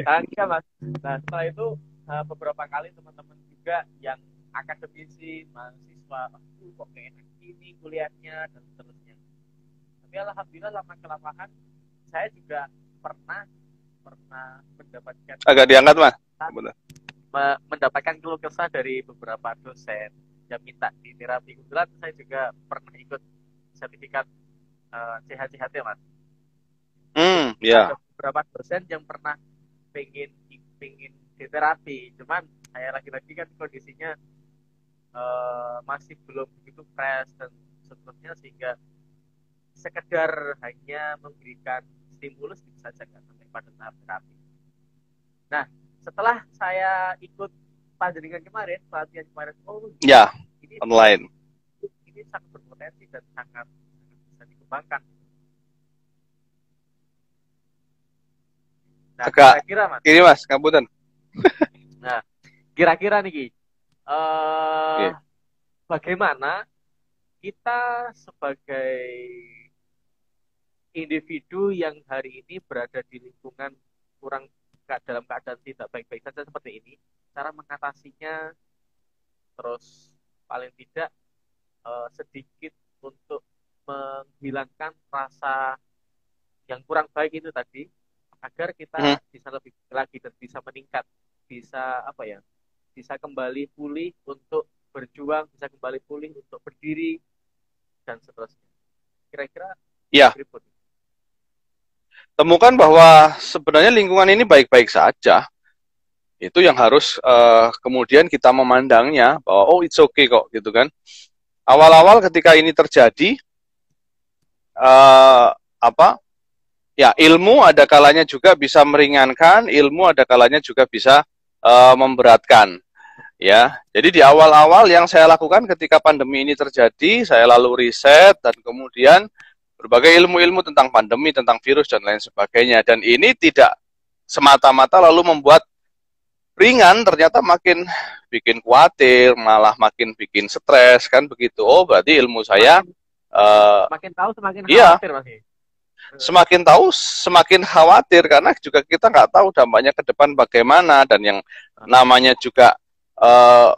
Enggak mas. Nah setelah itu beberapa kali teman-teman juga yang akademisi, mahasiswa, kok kayak enak ini kuliahnya dan seterusnya. Tapi alhamdulillah lama kelamaan saya juga pernah pernah mendapatkan Agak diangkat mas. Benar. mendapatkan keluh kesah dari beberapa dosen yang minta di terapi. Kebetulan saya juga pernah ikut sertifikat CH-CHT mas. Itu Ya. ada beberapa dosen yang pernah pengen pengen di terapi, cuman saya lagi-lagi kan kondisinya masih belum begitu fresh dan seterusnya sehingga sekedar hanya memberikan stimulus bisa saja nggak sampai pada tahap terapi. Nah, setelah saya ikut panjenengan kemarin, pelatihan kemarin, oh Ya, ini online. ini sangat berpotensi dan sangat bisa dikembangkan. Nah, Agak kira-kira mas, ini mas, ngapunten. nah kira-kira nih, eh Oke. bagaimana kita sebagai individu yang hari ini berada di lingkungan kurang dalam keadaan tidak baik-baik saja seperti ini, cara mengatasinya, terus paling tidak sedikit untuk menghilangkan rasa yang kurang baik itu tadi, agar Mhm. kita bisa lebih lagi dan bisa meningkat, bisa apa ya, bisa kembali pulih untuk berjuang, bisa kembali pulih untuk berdiri dan seterusnya. Kira-kira Ya, berikut. temukan bahwa sebenarnya lingkungan ini baik-baik saja. Itu yang harus kemudian kita memandangnya bahwa oh it's okay kok gitu kan. Awal-awal ketika ini terjadi uh, apa ya ilmu ada kalanya juga bisa meringankan, ilmu ada kalanya juga bisa memberatkan. Ya, jadi di awal-awal yang saya lakukan ketika pandemi ini terjadi, saya lalu riset dan kemudian berbagai ilmu-ilmu tentang pandemi, tentang virus dan lain sebagainya. Dan ini tidak semata-mata lalu membuat ringan, ternyata makin bikin khawatir, malah makin bikin stres kan begitu. Oh, berarti ilmu saya Semakin uh, semakin tahu semakin iya, khawatir mas. semakin tahu semakin khawatir karena juga kita nggak tahu dampaknya ke depan bagaimana dan yang namanya juga uh,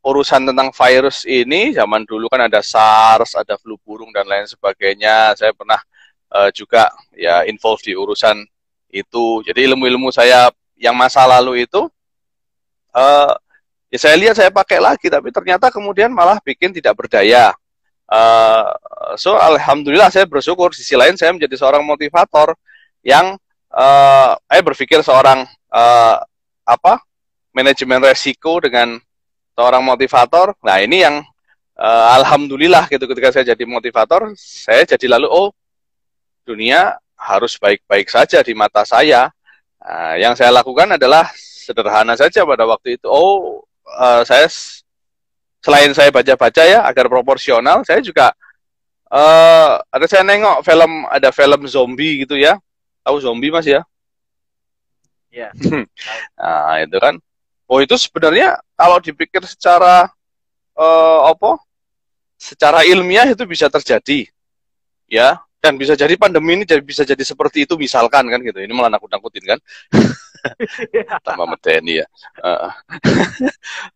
urusan tentang virus ini zaman dulu kan ada SARS, ada flu burung dan lain sebagainya. Saya pernah juga ya involved di urusan itu. Jadi ilmu-ilmu saya yang masa lalu itu uh, ya saya lihat saya pakai lagi tapi ternyata kemudian malah bikin tidak berdaya. Uh, so alhamdulillah saya bersyukur sisi lain saya menjadi seorang motivator yang saya berpikir seorang apa manajemen resiko dengan seorang motivator. Nah ini yang alhamdulillah gitu ketika saya jadi motivator, saya jadi lalu oh dunia harus baik-baik saja di mata saya. Yang saya lakukan adalah sederhana saja pada waktu itu. Oh saya selain saya baca-baca ya agar proporsional, saya juga ada saya nengok ada film zombie gitu ya. Tahu zombie mas ya? Ya. Nah itu kan. Oh itu sebenarnya kalau dipikir secara apa secara ilmiah itu bisa terjadi ya dan bisa jadi pandemi ini bisa jadi seperti itu misalkan kan gitu ini malah nakut-nakutin kan tambah medeni ya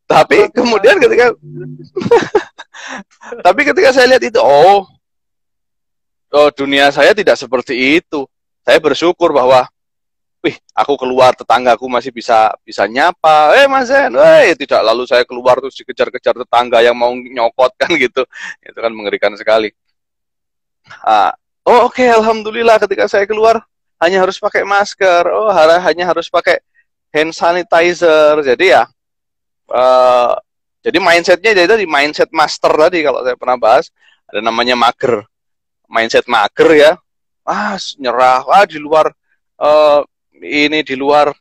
tapi kemudian ketika saya lihat itu oh dunia saya tidak seperti itu saya bersyukur bahwa wih, aku keluar tetanggaku masih bisa nyapa. Mas Zen, tidak lalu saya keluar terus dikejar-kejar tetangga yang mau nyokot kan gitu. Itu kan mengerikan sekali. Oke, alhamdulillah ketika saya keluar hanya harus pakai masker. Oh, hanya harus pakai hand sanitizer. Jadi ya, jadi mindsetnya jadi mindset master tadi kalau saya pernah bahas ada namanya mager, mindset mager ya. Nyerah. Di luar ini di luar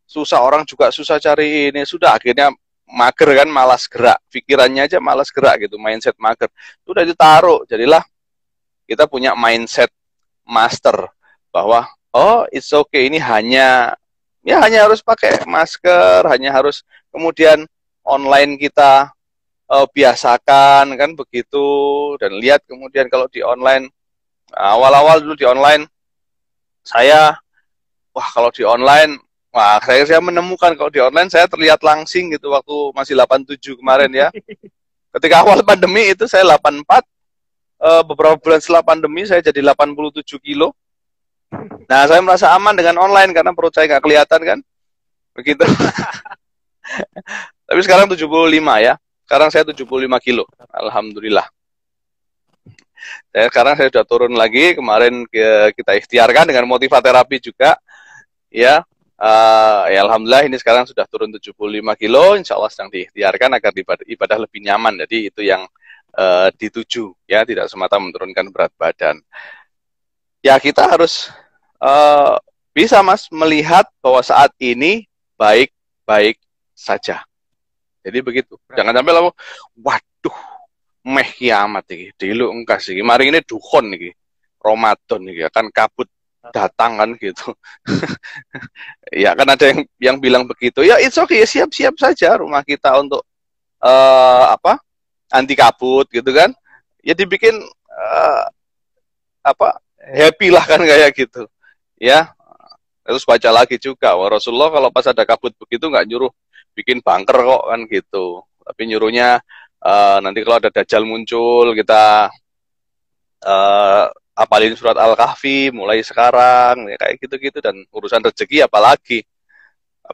susah orang juga susah cari ini sudah akhirnya mager kan malas gerak pikirannya aja malas gerak gitu mindset mager sudah ditaruh jadilah kita punya mindset master bahwa oh it's okay ini hanya harus pakai masker hanya harus kemudian online kita biasakan kan begitu dan lihat kemudian kalau di online awal-awal dulu di online saya wah kalau di online Wah, saya menemukan kalau di online saya terlihat langsing gitu waktu masih 87 kemarin ya. Ketika awal pandemi itu saya 84, beberapa bulan setelah pandemi saya jadi 87 kilo. Nah, saya merasa aman dengan online karena perut saya nggak kelihatan kan. Begitu. Tapi sekarang 75 ya. Sekarang saya 75 kilo. Alhamdulillah. Sekarang saya sudah turun lagi. Kemarin kita ikhtiarkan dengan motivaterapi juga. Ya, ya alhamdulillah ini sekarang sudah turun 75 kilo. Insya Allah sedang diikhtiarkan agar ibadah lebih nyaman. Jadi itu yang dituju. Ya, tidak semata menurunkan berat badan. Ya kita harus bisa mas melihat bahwa saat ini baik-baik saja. Jadi begitu. Jangan sampai lalu, waduh, meh kiamat iki, dulu engkas iki. Mari ini dukhon iki, Ramadan iki akan kabut datang kan gitu. Ya kan ada yang bilang begitu. Ya it's okay, siap-siap saja rumah kita untuk apa? Anti kabut gitu kan. Ya dibikin apa? Happy lah kan kayak gitu. Ya. Terus baca lagi juga. Wah, Rasulullah kalau pas ada kabut begitu nggak nyuruh bikin bunker kok kan gitu. Tapi nyuruhnya nanti kalau ada Dajjal muncul kita apalin surat Al-Kahfi mulai sekarang ya, kayak gitu-gitu. Dan urusan rezeki apalagi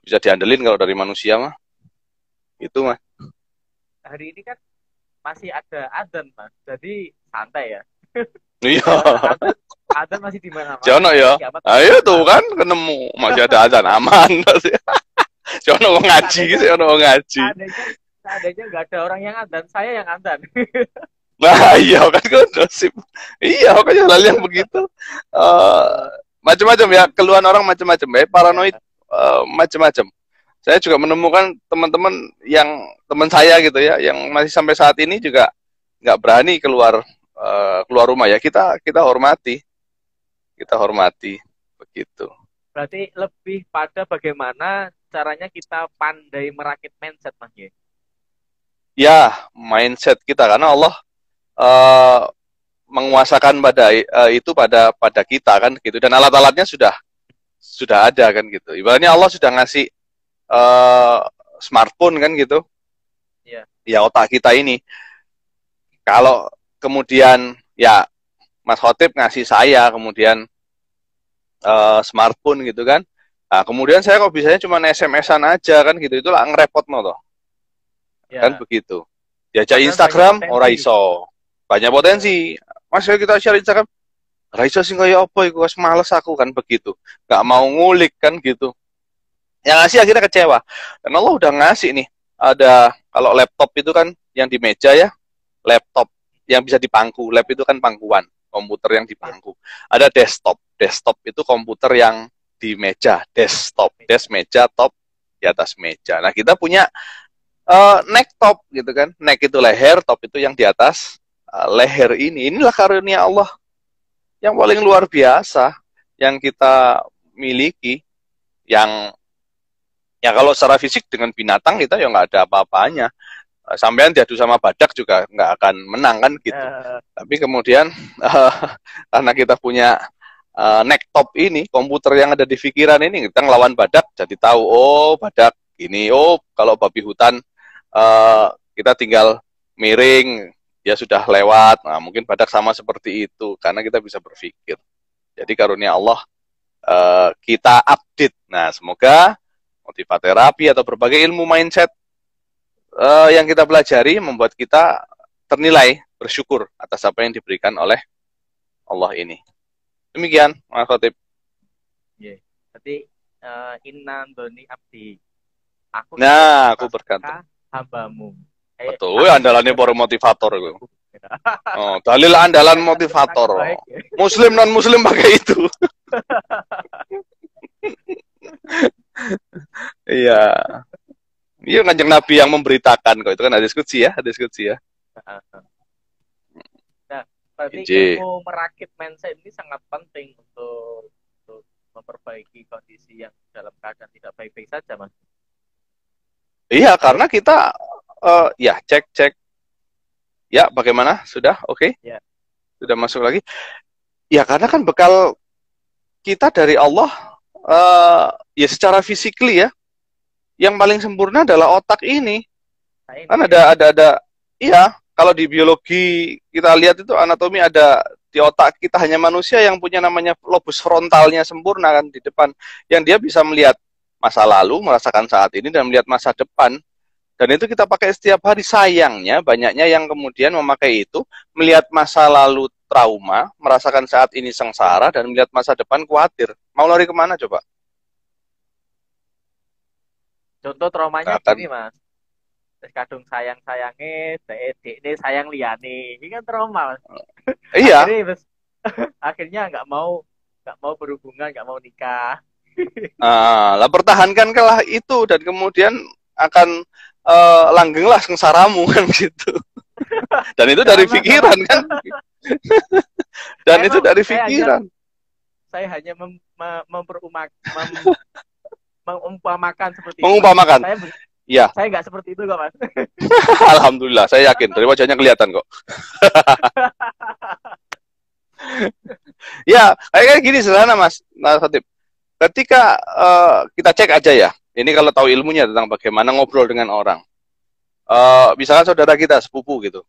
bisa diandelin kalau dari manusia mah itu mah. Hari ini kan masih ada adzan mas, jadi santai ya. Iya. Adzan masih di mana-mana. Jono ya. Ayo tuh kan ketemu masih ada adzan aman. Jono ngaji, jono ngaji. Seandainya nggak ada orang yang adzan, saya yang adzan. Nah iya kan kondusif. Iya makanya hal yang begitu macam-macam ya, keluhan orang macam-macam ya, paranoid macam-macam. Saya juga menemukan teman-teman yang teman saya gitu ya, yang masih sampai saat ini juga nggak berani keluar rumah ya. Kita hormati begitu. Berarti lebih pada bagaimana caranya kita pandai merakit mindset mas ya. Ya mindset kita karena Allah menguasakan itu pada kita kan gitu, dan alat-alatnya sudah ada kan gitu. Ibaratnya Allah sudah ngasih smartphone kan gitu. Yeah. Ya otak kita ini. Kalau kemudian ya Mas Khotib ngasih saya kemudian smartphone gitu kan. Nah, kemudian saya kok bisanya cuma SMS-an aja kan gitu. Itulah ngerepot no toh. Yeah. Kan begitu. Diajak Instagram ora iso. Banyak potensi. Mas kita share Instagram. Ora iso sing kaya apa iku, wis males aku kan begitu. Gak mau ngulik kan gitu. Yang ngasih akhirnya kecewa. Dan Allah udah ngasih nih. Ada kalau laptop itu kan yang di meja ya. Laptop yang bisa dipangku. Lap itu kan pangkuan, komputer yang dipangku. Ada desktop. Desktop itu komputer yang di meja. Desktop. Desk meja, top di atas meja. Nah, kita punya neck top gitu kan. Neck itu leher, top itu yang di atas leher ini. Inilah karunia Allah yang paling luar biasa yang kita miliki, yang ya kalau secara fisik dengan binatang kita ya nggak ada apa-apanya. Sampean diadu sama badak juga nggak akan menang kan gitu. Tapi kemudian karena kita punya neck top ini, komputer yang ada di pikiran ini, kita ngelawan badak jadi tahu, oh badak ini, oh kalau babi hutan kita tinggal miring, dia sudah lewat. Nah, mungkin badak sama seperti itu, karena kita bisa berpikir. Jadi karunia Allah kita update. Nah, semoga motivaterapi atau berbagai ilmu mindset yang kita pelajari membuat kita ternilai bersyukur atas apa yang diberikan oleh Allah ini. Demikian, Mas Khotib. Yeah. Berarti inna doni abdi. Aku berkata hambamu. Betul, andalannya para motivator itu. Oh, dalil andalan motivator. Muslim non muslim pakai itu. Iya. Iya, Kanjeng Nabi yang memberitakan kok, itu kan hadis qudsi ya. Nah, berarti ilmu merakit mindset ini sangat penting untuk memperbaiki kondisi yang dalam keadaan tidak baik-baik saja, Mas. Iya, karena kita ya cek. Ya, bagaimana? Sudah? Oke? Ya. Sudah masuk lagi? Ya, karena kan bekal kita dari Allah ya secara fisikly ya, yang paling sempurna adalah otak ini. Nah, Kan ini ya. iya, kalau di biologi kita lihat itu anatomi ada di otak kita hanya manusia yang punya namanya lobus frontalnya sempurna kan di depan, yang dia bisa melihat masa lalu, merasakan saat ini dan melihat masa depan. Dan itu kita pakai setiap hari. Sayangnya banyaknya yang kemudian memakai itu melihat masa lalu trauma, merasakan saat ini sengsara dan melihat masa depan khawatir. Mau lari kemana coba? Contoh traumanya Nah, kan gini mas, terus kadung sayang sayangnya, dek ini sayang liane, ini kan trauma mas. iya. Akhirnya mas, akhirnya nggak mau berhubungan, nggak mau nikah. Lah pertahankan kalah itu dan kemudian akan langgenglah sengsaramu kan gitu. Dan itu dari Jangan sama. pikiran kan. Dan Saya itu mah dari saya hanya pikiran. saya hanya mengumpamakan seperti itu mas. Mengumpamakan. Saya Ya, saya nggak seperti itu kok mas. alhamdulillah saya yakin dari wajahnya kelihatan kok. Ya, kayak gini sederhana Mas. Mas Fatip. Ketika kita cek aja ya. Ini kalau tahu ilmunya tentang bagaimana ngobrol dengan orang. Misalkan saudara kita sepupu gitu.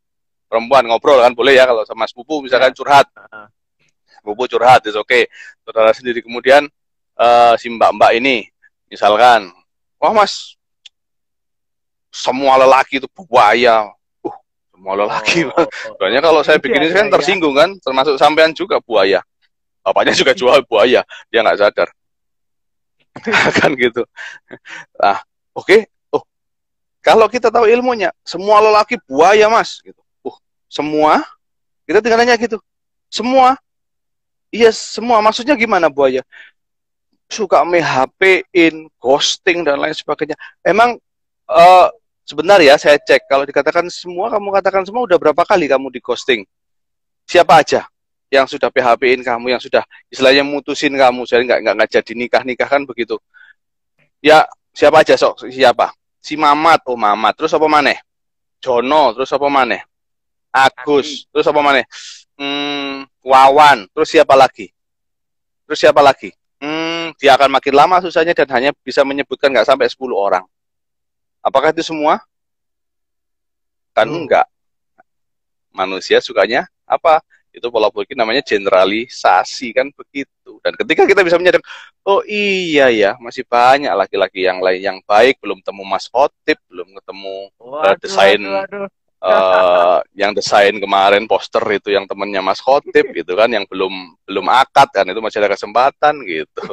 Perempuan ngobrol kan boleh ya kalau sama sepupu misalkan Ya. curhat. Sepupu curhat, itu oke. Saudara sendiri kemudian si mbak-mbak ini misalkan, wah Mas, semua lelaki itu buaya. Semua lelaki. Soalnya kalau saya Iya bikin ini iya kan iya. tersinggung kan, termasuk sampean juga buaya. Bapaknya juga jual buaya, dia nggak sadar. Kan gitu. Nah, oke. Okay. Oh, kalau kita tahu ilmunya, semua lelaki buaya, Mas. Gitu. Semua? Kita tinggal nanya gitu. Semua? Iya, semua. Maksudnya gimana buaya? Suka PHP-in, ghosting, dan lain sebagainya. Emang, uh, sebentar ya, saya cek. Kalau dikatakan semua, kamu katakan semua, udah berapa kali kamu di ghosting? Siapa aja yang sudah PHP-in kamu, yang sudah istilahnya mutusin kamu, jadi nggak jadi nikah kan begitu. Ya, siapa aja sok? Siapa? Si Mamat, oh Mamat. Terus apa maneh? Jono, terus apa maneh? Andi. Agus, terus apa maneh? Wawan, terus siapa lagi? Terus siapa lagi? Dia akan makin lama susahnya dan hanya bisa menyebutkan nggak sampai 10 orang. Apakah itu semua? Kan Tuh. enggak. Manusia sukanya apa? Itu pola pikir namanya generalisasi kan begitu. Dan ketika kita bisa menyadari, oh iya ya, masih banyak laki-laki yang lain yang baik, belum temu Mas Hotip, belum ketemu Waduh desain waduh waduh. yang desain kemarin poster itu yang temennya Mas Hotip gitu kan, yang belum belum akad kan, itu masih ada kesempatan gitu.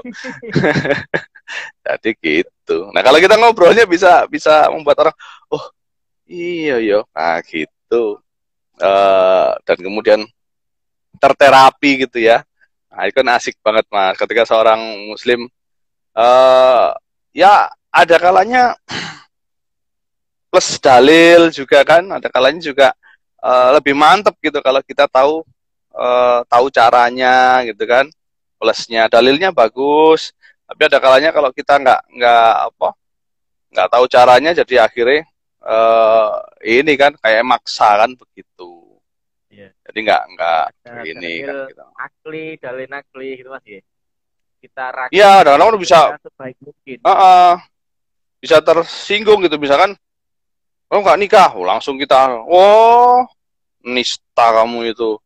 Jadi gitu. Nah kalau kita ngobrolnya bisa bisa membuat orang, oh iya yo, nah gitu. Dan kemudian terterapi gitu ya. Nah, itu kan asik banget Mas. Ketika seorang Muslim, ya ada kalanya plus dalil juga kan, ada kalanya juga lebih mantep gitu kalau kita tahu tahu caranya gitu kan, plusnya dalilnya bagus. Tapi ada kalanya kalau kita nggak tahu caranya, jadi akhirnya ini kan kayak maksa kan begitu. Iya. Jadi nggak Ada ini dalil kan gitu. dalil akli gitu mas ya. Kita rakit Iya, diri kadang-kadang bisa kita sebaik mungkin. bisa tersinggung gitu misalkan, oh nggak nikah, oh, langsung kita, oh nista kamu itu.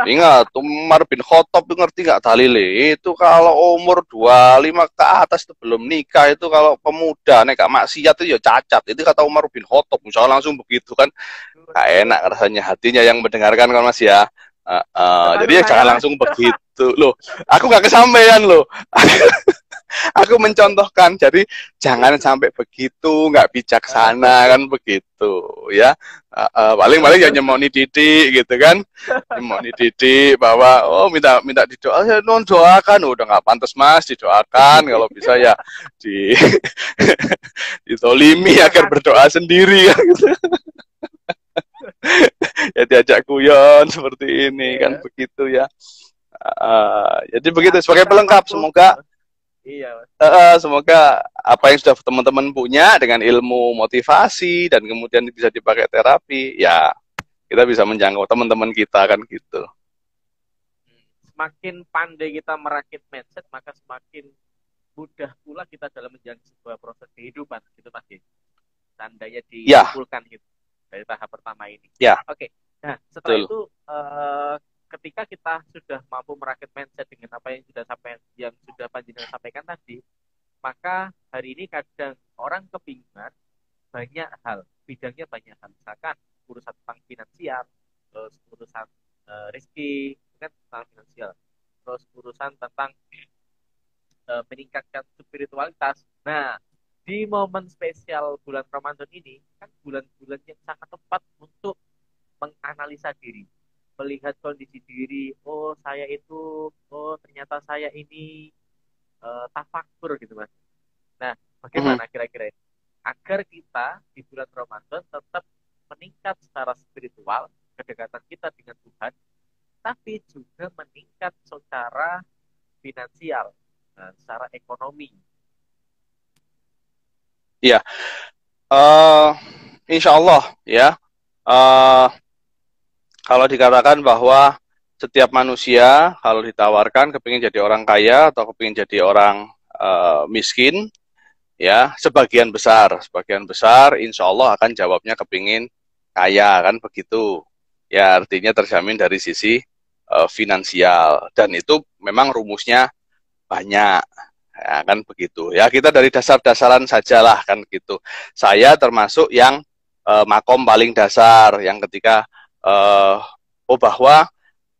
Ingat, Umar bin Khattab itu ngerti nggak dalile? Itu kalau umur 25 ke atas itu belum nikah, itu kalau pemuda nek maksiat itu ya cacat. Itu kata Umar bin Khattab, misalnya langsung begitu kan. Gak enak rasanya hatinya yang mendengarkan kan Mas ya. Termasuk Jadi ya saya jangan mas. langsung begitu loh. Aku nggak kesampaian loh. Aku mencontohkan, jadi jangan sampai begitu, nggak bijaksana kan begitu ya. Paling paling ya nyemoni didik gitu kan, nyemoni didik bahwa oh minta minta didoa, ya non doakan, udah nggak pantas Mas didoakan, kalau bisa ya di ditolimi agar Jangan. berdoa sendiri ya, gitu. Ya diajak guyon seperti ini kan Iya. begitu ya. Jadi begitu Aku sebagai pelengkap, termasuk. semoga Iya mas. semoga apa yang sudah teman-teman punya dengan ilmu motivasi dan kemudian bisa dipakai terapi, ya kita bisa menjangkau teman-teman kita kan gitu. Semakin pandai kita merakit mindset, maka semakin mudah pula kita dalam menjalani sebuah proses kehidupan gitu Mas. Tandanya Ya, disimpulkan gitu dari tahap pertama ini. ya, Oke. Nah, setelah betul. itu ketika kita sudah mampu merakit mindset dengan apa yang sudah sampai yang sudah Panjenengan sampaikan tadi, maka hari ini kadang orang kebingungan banyak hal, bidangnya banyak hal. Misalkan urusan tentang finansial, terus urusan rezeki, kan tentang finansial, terus urusan tentang meningkatkan spiritualitas. Nah, di momen spesial bulan Ramadan ini kan bulan-bulan yang sangat tepat untuk menganalisa diri, melihat kondisi diri. Oh, saya itu, oh ternyata saya ini tafakur gitu Mas. Nah, Mhm. bagaimana kira-kira ini? Agar kita di bulan Ramadan tetap meningkat secara spiritual, kedekatan kita dengan Tuhan, tapi juga meningkat secara finansial, secara ekonomi. Ya, eh insya Allah ya. eh Kalau dikatakan bahwa setiap manusia kalau ditawarkan kepingin jadi orang kaya atau kepingin jadi orang miskin, ya sebagian besar insya Allah akan jawabnya kepingin kaya kan begitu. Ya artinya terjamin dari sisi finansial dan itu memang rumusnya banyak. Ya, kan begitu. Ya kita dari dasar-dasaran sajalah kan gitu. Saya termasuk yang makom paling dasar yang ketika uh, oh bahwa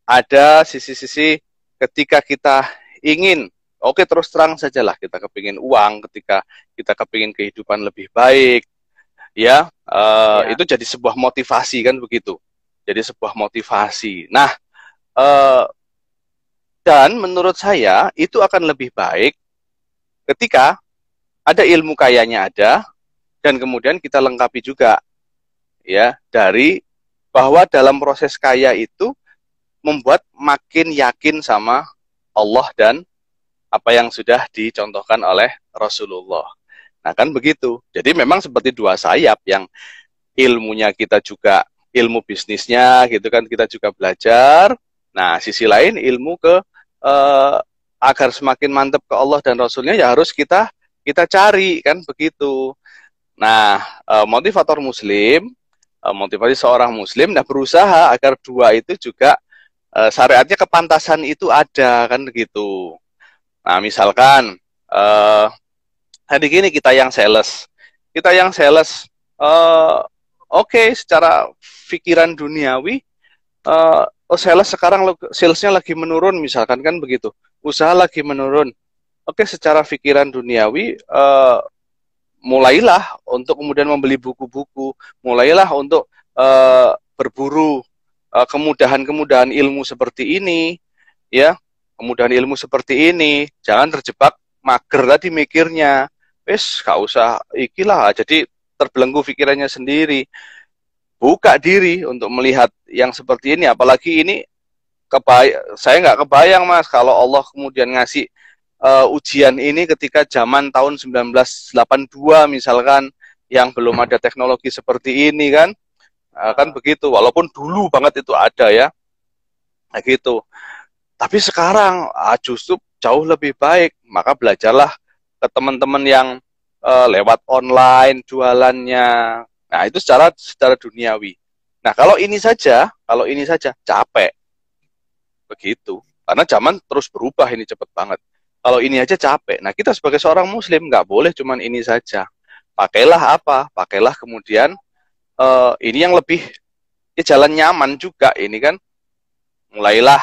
ada sisi-sisi ketika kita ingin oke terus terang sajalah kita kepingin uang ketika kita kepingin kehidupan lebih baik ya Ya, itu jadi sebuah motivasi kan begitu jadi sebuah motivasi nah uh, dan menurut saya itu akan lebih baik ketika ada ilmu kayanya ada dan kemudian kita lengkapi juga ya dari bahwa dalam proses kaya itu membuat makin yakin sama Allah dan apa yang sudah dicontohkan oleh Rasulullah. Nah kan begitu. Jadi memang seperti dua sayap yang ilmunya kita juga ilmu bisnisnya gitu kan kita juga belajar. Nah sisi lain ilmu ke agar semakin mantap ke Allah dan Rasulnya ya harus kita cari kan begitu. Nah motivator Muslim motivasi seorang Muslim nah berusaha agar dua itu juga syariatnya kepantasan itu ada kan begitu. Nah, misalkan hari gini kita yang sales, oke, secara pikiran duniawi, oh sales sekarang salesnya lagi menurun, misalkan kan begitu, usaha lagi menurun. Oke, secara pikiran duniawi, mulailah untuk kemudian membeli buku-buku, mulailah untuk berburu kemudahan-kemudahan ilmu seperti ini, ya kemudahan ilmu seperti ini jangan terjebak mager tadi mikirnya wes gak usah ikilah jadi terbelenggu pikirannya sendiri buka diri untuk melihat yang seperti ini apalagi ini saya nggak kebayang mas kalau Allah kemudian ngasih ujian ini ketika zaman tahun 1982 misalkan yang belum ada teknologi seperti ini kan begitu walaupun dulu banget itu ada ya nah gitu. Tapi sekarang justru jauh lebih baik. Maka belajarlah ke teman-teman yang lewat online jualannya. Nah, itu secara duniawi. Nah, kalau ini saja capek begitu. Karena zaman terus berubah ini cepet banget. Kalau ini aja capek. Nah, kita sebagai seorang muslim nggak boleh cuman ini saja. Pakailah apa? Pakailah kemudian ini yang lebih ya jalan nyaman juga ini kan mulailah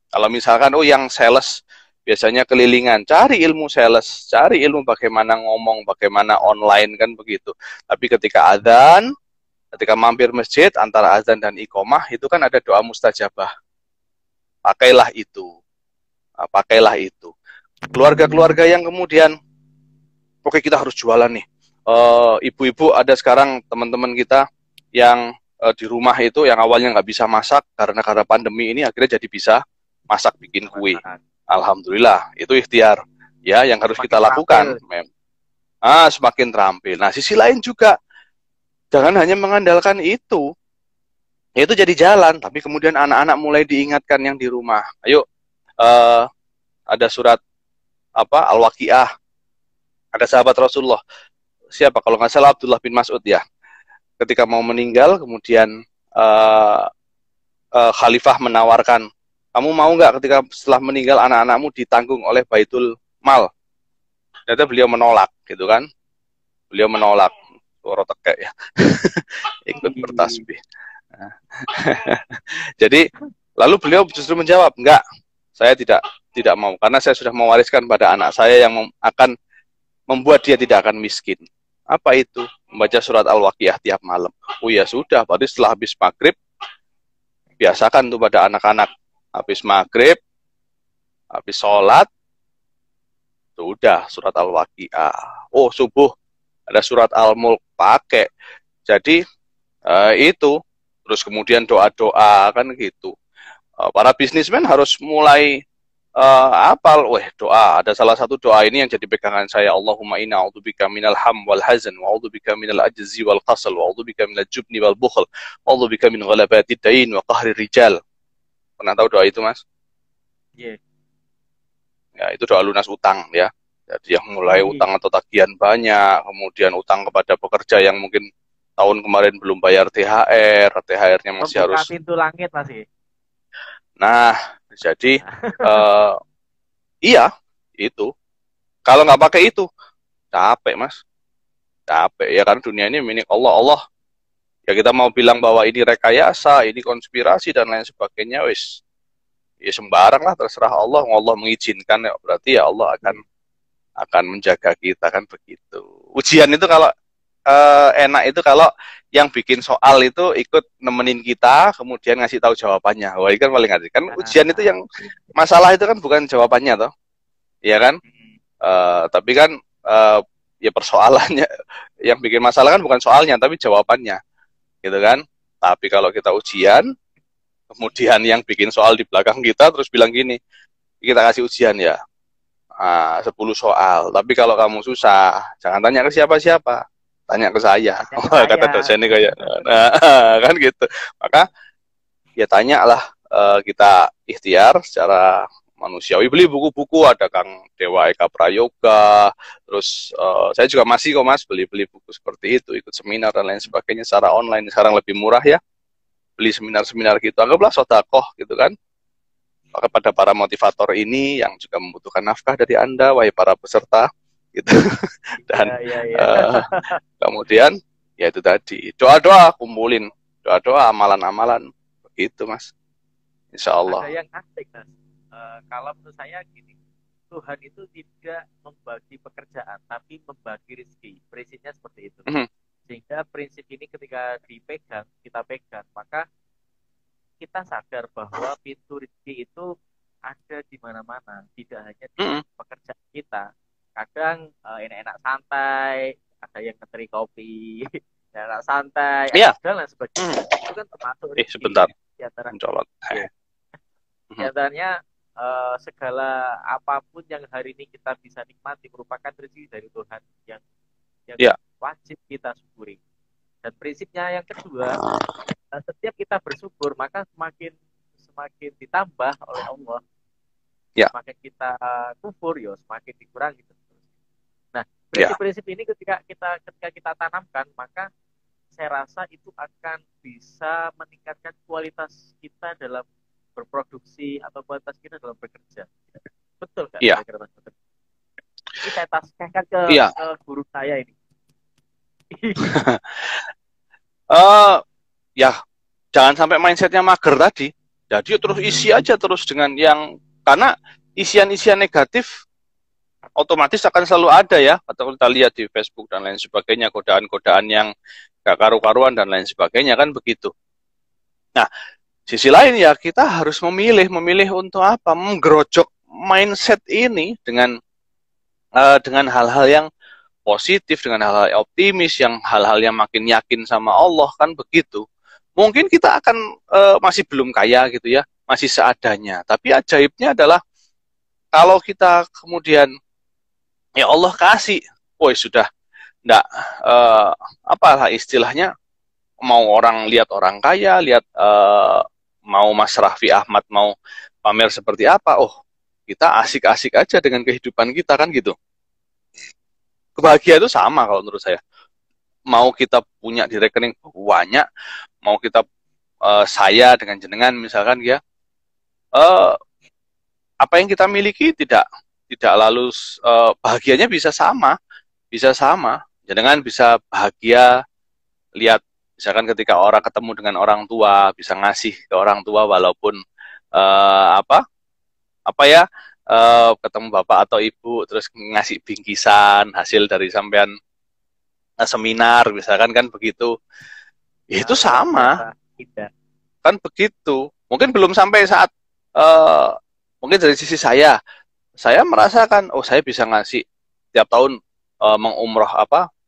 kalau misalkan oh yang sales biasanya kelilingan cari ilmu sales cari ilmu bagaimana ngomong bagaimana online kan begitu tapi ketika mampir masjid antara azan dan iqomah itu kan ada doa mustajabah pakailah itu pakailah itu keluarga-keluarga yang kemudian oke kita harus jualan nih ibu-ibu ada sekarang teman-teman kita yang di rumah itu yang awalnya nggak bisa masak karena pandemi ini akhirnya jadi bisa masak bikin kue. Alhamdulillah itu ikhtiar ya yang harus semakin kita lakukan. terampil. Semakin terampil. Nah sisi lain juga jangan hanya mengandalkan itu jadi jalan tapi kemudian anak-anak mulai diingatkan yang di rumah. Ayo ada surat Al-Waqiah. Ada sahabat Rasulullah, siapa kalau nggak salah Abdullah bin Mas'ud ya, ketika mau meninggal kemudian khalifah menawarkan, kamu mau nggak ketika setelah meninggal anak-anakmu ditanggung oleh Baitul Mal? Ternyata beliau menolak, gitu kan? Beliau menolak, suara tekek ya, ikut bertasbih. Jadi lalu beliau justru menjawab, enggak, saya tidak mau, karena saya sudah mewariskan pada anak saya yang akan membuat dia tidak akan miskin. Apa itu? Membaca surat Al-Waqiah tiap malam. Oh ya sudah, berarti setelah habis maghrib, biasakan tuh pada anak-anak. Habis maghrib, habis sholat, sudah surat Al-Waqiah. Oh subuh, ada surat Al-Mulk, pakai. Jadi itu, terus kemudian doa-doa, kan gitu. Para bisnismen harus mulai apal, doa. Ada salah satu doa ini yang jadi pegangan saya. Allahumma inna a'udzubika minal ham wal hazan, wa a'udzubika minal ajzi wal qasal, wa a'udzubika minal jubni wal bukhl, wa a'udzubika min ghalabati dain wa qahri rijal. Pernah tahu doa itu, Mas? Iya. Ya, itu doa lunas utang ya. Jadi yang mulai utang atau tagihan banyak, kemudian utang kepada pekerja yang mungkin tahun kemarin belum bayar THR, THR-nya masih harus. Pintu langit masih. Nah, jadi iya itu. Kalau nggak pakai itu, capek Mas, capek ya, karena dunia ini milik Allah. Allah ya, kita mau bilang bahwa ini rekayasa, ini konspirasi dan lain sebagainya, wis ya sembarang lah, terserah Allah. Allah mengizinkan ya, berarti ya Allah akan menjaga kita, kan begitu. Ujian itu kalau enak itu kalau yang bikin soal itu ikut nemenin kita, kemudian ngasih tahu jawabannya. Wah, itu kan paling asik. Kan ujian itu yang masalah itu kan bukan jawabannya toh, iya kan? Tapi kan ya persoalannya yang bikin masalah kan bukan soalnya, tapi jawabannya, gitu kan? Tapi kalau kita ujian, kemudian yang bikin soal di belakang kita terus bilang gini, kita kasih ujian ya, 10 soal. Tapi kalau kamu susah, jangan tanya ke siapa-siapa, tanya ke saya. Kata dosen ini kayak, kan gitu. Maka ya tanyalah, kita ikhtiar secara manusiawi. Beli buku-buku, ada Kang Dewa Eka Prayoga, terus saya juga masih kok Mas beli buku seperti itu, ikut seminar dan lain sebagainya secara online. Sekarang lebih murah ya, beli seminar-seminar gitu, anggaplah sedekah gitu kan. Kepada para motivator ini yang juga membutuhkan nafkah dari Anda, wahai para peserta, gitu. Dan kemudian ya itu tadi, doa-doa kumpulin, doa-doa, amalan-amalan, begitu Mas. Insya Allah. Ada yang asik Mas. Kalau menurut saya gini, Tuhan itu tidak membagi pekerjaan, tapi membagi rezeki. Prinsipnya seperti itu. Sehingga prinsip ini ketika kita pegang, maka kita sadar bahwa pintu rezeki itu ada di mana-mana, tidak hanya di pekerjaan kita. Kadang enak-enak santai, ada yang ngeteri kopi, enak santai, dan lain sebagainya. Itu kan termasuk rezeki. Sebentar. Di antaranya segala apapun yang hari ini kita bisa nikmati merupakan rezeki dari Tuhan yang wajib kita syukuri. Dan prinsipnya yang kedua, setiap kita bersyukur maka semakin ditambah oleh Allah. Semakin kita kufur ya semakin dikurangi. Nah, prinsip-prinsip ini ketika kita tanamkan, maka saya rasa itu akan bisa meningkatkan kualitas kita dalam berproduksi atau kualitas kita dalam bekerja. Betul kan? Iya. Ini saya taskan ke guru saya ini. Ya jangan sampai mindsetnya mager tadi. Jadi terus isi aja terus dengan yang, karena isian-isian negatif otomatis akan selalu ada ya. Atau kita lihat di Facebook dan lain sebagainya, godaan-godaan yang gak karu-karuan dan lain sebagainya, kan begitu. Nah, sisi lain ya kita harus memilih untuk apa? Menggerojok mindset ini dengan hal-hal yang positif, dengan hal-hal optimis, yang hal-hal yang makin yakin sama Allah, kan begitu. Mungkin kita akan masih belum kaya gitu ya, masih seadanya. Tapi ajaibnya adalah kalau kita kemudian ya Allah kasih, sudah enggak apalah istilahnya, mau orang lihat orang kaya, lihat mau Mas Raffi Ahmad mau pamer seperti apa, kita asik-asik aja dengan kehidupan kita kan gitu. Kebahagiaan itu sama kalau menurut saya. Mau kita punya di rekening banyak, mau kita saya dengan jenengan misalkan ya, apa yang kita miliki tidak lalu bahagianya bisa sama, bisa sama. Jenengan bisa bahagia lihat misalkan ketika orang ketemu dengan orang tua, bisa ngasih ke orang tua walaupun apa ya, ketemu bapak atau ibu terus ngasih bingkisan hasil dari sampean seminar misalkan kan begitu. Ya, itu sama kan begitu. Mungkin belum sampai saat mungkin dari sisi saya merasakan oh saya bisa ngasih tiap tahun mengumroh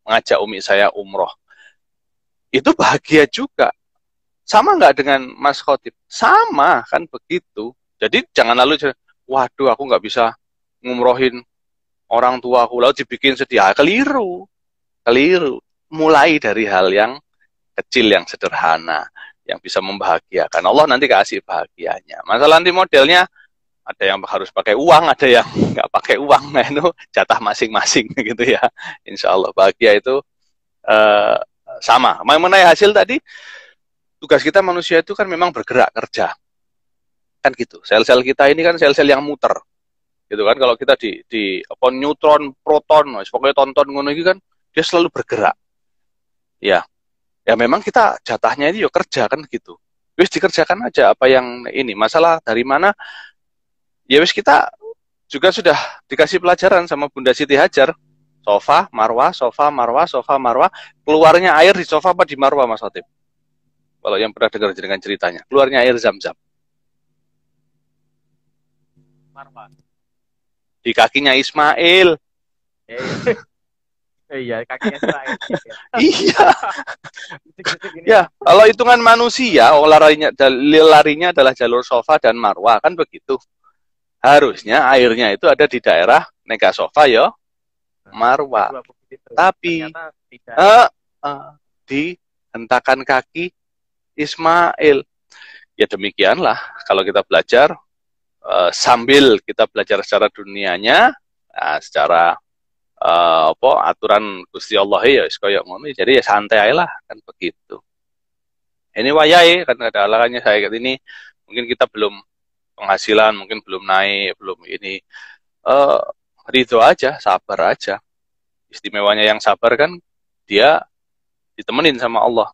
mengajak umi saya umroh, itu bahagia juga. Sama nggak dengan Mas Khotib? Sama kan begitu. Jadi jangan lalu waduh aku nggak bisa ngumrohin orang tua aku lalu dibikin sedih. Keliru. Mulai dari hal yang kecil, yang sederhana, yang bisa membahagiakan. Allah nanti kasih bahagianya. Masalah nanti modelnya ada yang harus pakai uang, ada yang nggak pakai uang. Nah itu jatah masing-masing gitu ya. Insya Allah bahagia itu sama. Mengenai hasil tadi, tugas kita manusia itu kan memang bergerak kerja. Kan gitu. Sel-sel kita ini kan sel-sel yang muter. Gitu kan, kalau kita di neutron, proton, pokoknya tonton ngono ini kan dia selalu bergerak. Ya memang kita jatahnya ini ya kerja kan gitu. Wis dikerjakan aja apa yang ini. Masalah dari mana? Ya wis kita juga sudah dikasih pelajaran sama Bunda Siti Hajar. Sofa, marwah, sofa, marwah, sofa, marwah. Keluarnya air di sofa apa di marwah, Mas Khotib? Kalau yang pernah dengar dengan ceritanya, keluarnya air zam-zam. Marwah. Di kakinya Ismail. Iya, kakinya Ismail. Iya. Ya, kalau hitungan manusia, larinya adalah jalur sofa dan marwah, kan begitu. Harusnya airnya itu ada di daerah nega sofa ya, marwah. Tapi di hentakan kaki Ismail. Ya demikianlah kalau kita belajar sambil kita belajar secara dunianya, secara aturan Gusti Allah ya koyo ngono, jadi ya santai aja lah kan begitu. Ini wayai kan ada halangannya saya ini, mungkin kita belum penghasilan, mungkin belum naik, belum ini, ridho aja, sabar aja. Istimewanya yang sabar kan dia ditemenin sama Allah,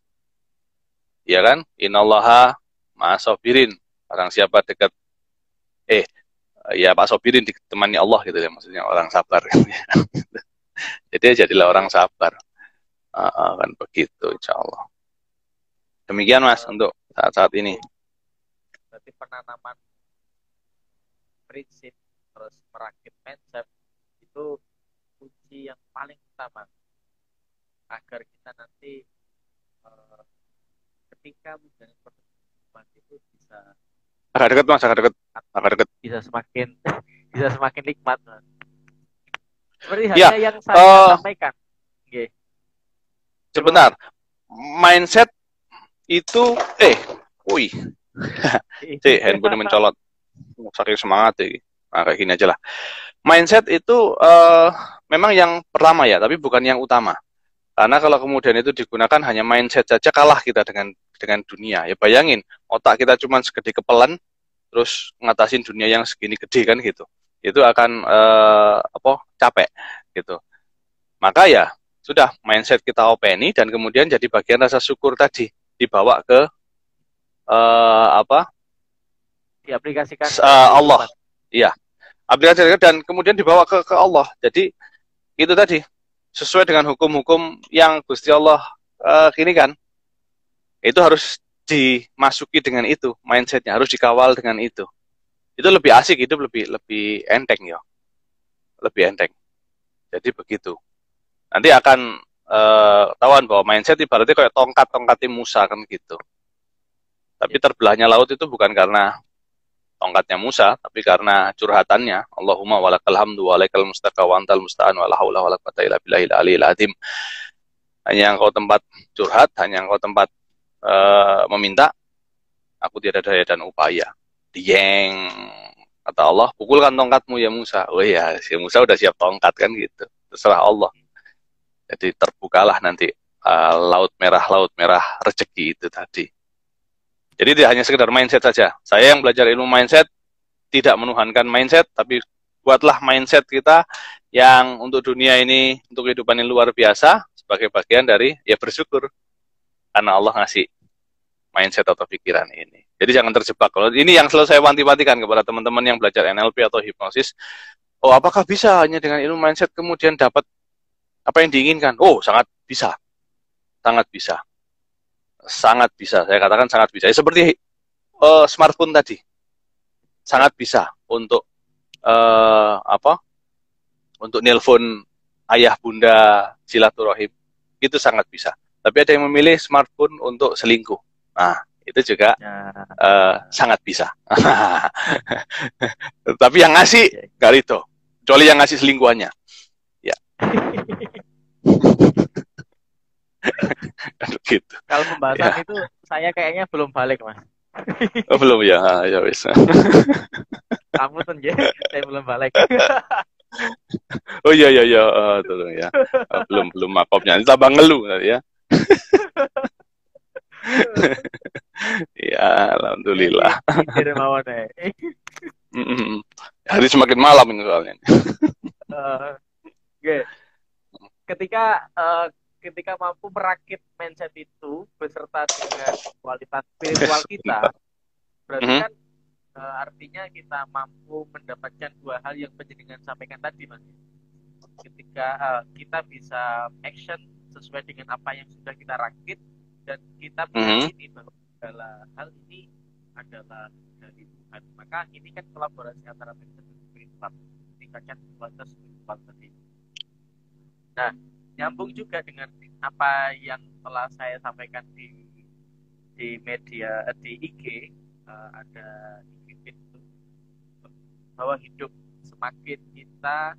ya kan, innallaha ma'asobirin, orang siapa dekat ya Pak Sobirin ditemani Allah gitu ya, maksudnya orang sabar. Jadi jadilah orang sabar. Kan begitu insya Allah. Demikian Mas untuk saat-saat ini. Berarti penanaman prinsip terus merakit mindset itu kunci yang paling utama agar kita nanti ketika menjalani pertemuan itu bisa agak dekat Mas, agak dekat. Bisa semakin nikmat Mas. Seperti halnya yang saya sampaikan. Okay. Sebentar. Mindset itu handphone mencolot. Saking semangat ya. Nah, kayak gini aja lah. Mindset itu memang yang pertama ya, tapi bukan yang utama. Karena kalau kemudian itu digunakan hanya mindset saja, kalah kita dengan dunia. Ya bayangin, otak kita cuma segede kepelan, terus ngatasin dunia yang segini gede kan gitu. Itu akan capek gitu. Maka ya sudah mindset kita openi dan kemudian jadi bagian rasa syukur tadi dibawa ke diaplikasikan Allah. Iya. Aplikasikan dan kemudian dibawa ke Allah. Jadi itu tadi sesuai dengan hukum-hukum yang Gusti Allah kini kan. Itu harus dimasuki dengan itu, mindsetnya harus dikawal dengan itu. Itu lebih asik, hidup lebih enteng ya, lebih enteng. Jadi begitu. Nanti akan ketahuan bahwa mindset ibaratnya kayak tongkat Musa kan gitu. Tapi terbelahnya laut itu bukan karena tongkatnya Musa, tapi karena curhatannya. Allahumma walakal hamdu walaikal mustaqa wa antal musta'an wa la haula wa la quwwata illa billahil aliyil azim. Hanya engkau tempat curhat, hanya engkau tempat meminta, aku tiada daya dan upaya. Dieng Kata Allah, pukulkan tongkatmu ya Musa. Oh iya, si Musa udah siap tongkat kan gitu. Terserah Allah. Jadi terbukalah nanti laut merah rezeki itu tadi. Jadi tidak hanya sekedar mindset saja. Saya yang belajar ilmu mindset tidak menuhankan mindset, tapi buatlah mindset kita yang untuk dunia ini, untuk kehidupan yang luar biasa sebagai bagian dari ya bersyukur karena Allah ngasih mindset atau pikiran ini. Jadi jangan terjebak. Kalau ini yang selalu saya wanti-wantikan kepada teman-teman yang belajar NLP atau hipnosis. Oh, apakah bisa hanya dengan ilmu mindset kemudian dapat apa yang diinginkan? Oh, sangat bisa. Sangat bisa. Sangat bisa. Saya katakan sangat bisa. Ya, seperti smartphone tadi. Sangat bisa untuk apa? Untuk nelpon ayah bunda silaturahim. Itu sangat bisa. Tapi ada yang memilih smartphone untuk selingkuh. Nah, itu juga sangat bisa. Tapi yang ngasih nggak itu. Kecuali yang ngasih selingkuhannya. Ya. Gitu. Kalau pembahasan itu saya kayaknya belum balik, Mas. Oh, belum ya. Ya wis. Kamu tuh saya belum balik. Oh iya tolong ya. Belum makopnya. Ini tambah ngeluh ya. Ya, alhamdulillah. Hari semakin malam ini soalnya. Ketika mampu merakit mindset itu beserta dengan kualitas spiritual kita, berarti kan artinya kita mampu mendapatkan dua hal yang penjenengan sampaikan tadi, Mas. Ketika kita bisa action sesuai dengan apa yang sudah kita rakit dan kita meyakini bahwa segala hal ini adalah dari Tuhan, maka ini kan kolaborasi antara mindset dan spiritual, meningkatkan kualitas spiritual tadi. Nah, nyambung juga dengan apa yang telah saya sampaikan di media di IG, ada IG itu bahwa hidup semakin kita